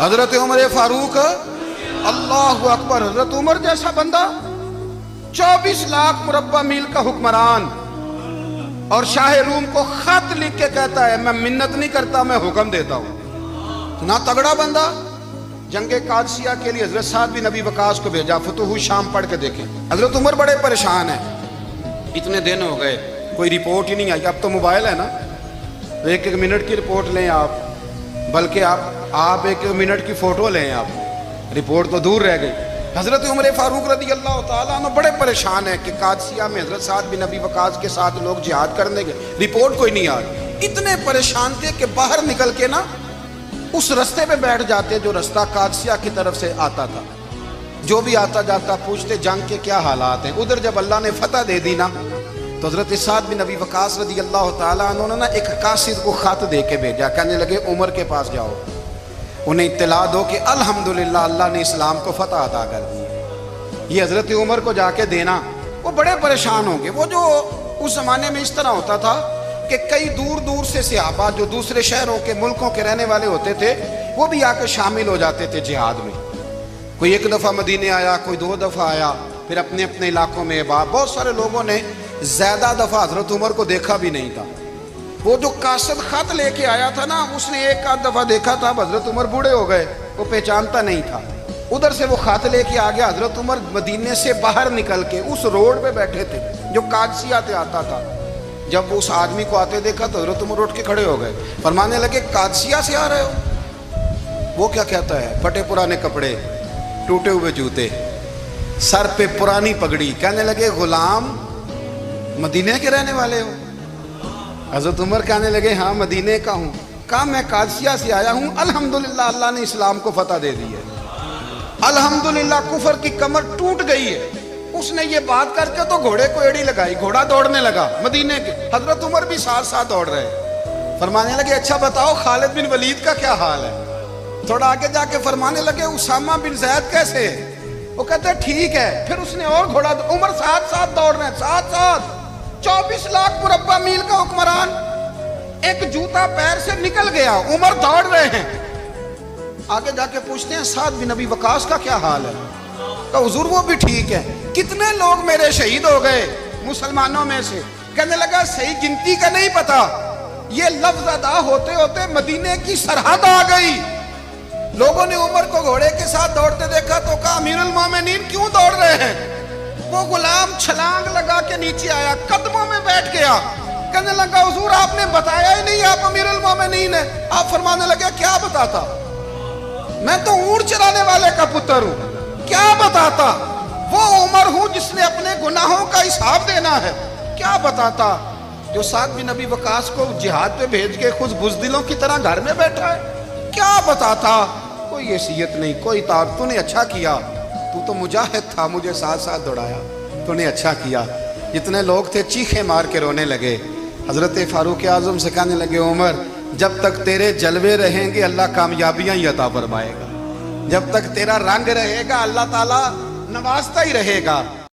حضرت عمر فاروق اللہ اکبر. حضرت عمر جیسا بندہ 24 لاکھ مربع میل کا حکمران اور شاہ روم کو خط لکھ کے کہتا ہے میں منت نہیں کرتا میں حکم دیتا ہوں. اتنا تگڑا بندہ. جنگ قادسیہ کے لیے حضرت سعد بن ابی وقاص کو بھیجا. فتوح شام پڑھ کے دیکھیں. حضرت عمر بڑے پریشان ہیں. اتنے دن ہو گئے کوئی رپورٹ ہی نہیں آئی. اب تو موبائل ہے نا, ایک ایک منٹ کی رپورٹ لیں آپ, بلکہ آپ ایک منٹ کی فوٹو لیں آپ, رپورٹ تو دور رہ گئی. حضرت عمر فاروق رضی اللہ تعالیٰ عنہ بڑے پریشان ہیں کہ قادسیہ میں حضرت سعد بن ابی وقاص کے ساتھ لوگ جہاد کرنے گئے, رپورٹ کوئی نہیں آ رہی. اتنے پریشان تھے کہ باہر نکل کے نا اس رستے پہ بیٹھ جاتے جو رستہ قادسیہ کی طرف سے آتا تھا. جو بھی آتا جاتا پوچھتے جنگ کے کیا حالات ہیں. ادھر جب اللہ نے فتح دے دی نا تو حضرت سعد بن ابی وقاص رضی اللہ تعالیٰ عنہ نے ایک قاصد کو خط دے کے بھیجا. کہنے لگے عمر کے پاس جاؤ, انہیں اطلاع دو کہ الحمدللہ اللہ نے اسلام کو فتح عطا کر دی. یہ حضرت عمر کو جا کے دینا. وہ بڑے پریشان ہوں گے. وہ جو اس زمانے میں اس طرح ہوتا تھا کہ کئی دور دور سے صحابہ جو دوسرے شہروں کے ملکوں کے رہنے والے ہوتے تھے وہ بھی آ کے شامل ہو جاتے تھے جہاد میں. کوئی ایک دفعہ مدینے آیا, کوئی 2 دفعہ آیا, پھر اپنے اپنے علاقوں میں. بہت سارے لوگوں نے زیادہ دفعہ حضرت عمر کو دیکھا بھی نہیں تھا. وہ جو قاصد خط لے کے آیا تھا نا اس نے ایک آدھ دفعہ دیکھا تھا. حضرت عمر بوڑھے ہو گئے, وہ پہچانتا نہیں تھا. ادھر سے وہ خط لے کے آ گیا. حضرت عمر مدینے سے باہر نکل کے اس روڈ پہ بیٹھے تھے جو قادسیہ سے آتا تھا. جب اس آدمی کو آتے دیکھا تو حضرت عمر اٹھ کے کھڑے ہو گئے, فرمانے لگے قادسیہ سے آ رہے ہو؟ وہ کیا کہتا ہے؟ پھٹے پرانے کپڑے, ٹوٹے ہوئے جوتے, سر پہ پرانی پگڑی. کہنے لگے غلام مدینے کے رہنے والے ہو؟ حضرت عمر کہنے لگے ہاں مدینے کا ہوں. کہا میں قادسیہ سے آیا ہوں, الحمدللہ اللہ نے اسلام کو فتح دے دی ہے, الحمدللہ کفر کی کمر ٹوٹ گئی ہے. اس نے یہ بات کر کے تو گھوڑے کو ایڑی لگائی, گھوڑا دوڑنے لگا مدینے کے. حضرت عمر بھی ساتھ ساتھ دوڑ رہے. فرمانے لگے اچھا بتاؤ خالد بن ولید کا کیا حال ہے؟ تھوڑا آگے جا کے فرمانے لگے اسامہ بن زید کیسے ہے؟ وہ کہتے ہیں ٹھیک ہے. پھر اس نے اور گھوڑا. عمر ساتھ ساتھ دوڑ رہے ہیں, ساتھ ساتھ. 24 لاکھ مربع میل کا حکمران, ایک جوتا پیر سے نکل گیا, عمر دوڑ رہے ہیں. آگے جا کے پوچھتے ہیں سعد بن ابی وقاص کا کیا حال ہے؟ کہ حضور وہ بھی ٹھیک ہے. کتنے لوگ میرے شہید ہو گئے مسلمانوں میں سے؟ کہنے لگا صحیح گنتی کا نہیں پتا. یہ لفظ ادا ہوتے ہوتے مدینے کی سرحد آ گئی. لوگوں نے عمر کو گھوڑے کے ساتھ دوڑتے دیکھا تو کہا امیر المومنین کیوں دوڑ رہے ہیں؟ وہ غلام چھلانگ لگا کے نیچے آیا, قدموں میں بیٹھ گیا. کہنے لگا حضور آپ نے بتایا ہی نہیں آپ امیر المومنین ہیں. آپ فرمانے لگے کیا بتاتا؟ میں تو اونٹ چرانے والے کا پتر ہوں, کیا بتاتا؟ وہ عمر ہوں جس نے اپنے گناہوں کا حساب دینا ہے, کیا بتاتا؟ جو سعد بن ابی وقاص کو جہاد پہ بھیج کے خود بزدلوں کی طرح گھر میں بیٹھا ہے, کیا بتاتا؟ کوئی حیثیت نہیں, کوئی تار. تو نے اچھا کیا, تو مجاہد تھا, مجھے ساتھ ساتھ دوڑایا, تو نے اچھا کیا. جتنے لوگ تھے چیخے مار کے رونے لگے. حضرت فاروق اعظم سے کہنے لگے عمر جب تک تیرے جلوے رہیں گے اللہ کامیابیاں ہی عطا فرمائے گا, جب تک تیرا رنگ رہے گا اللہ تعالیٰ نوازتا ہی رہے گا.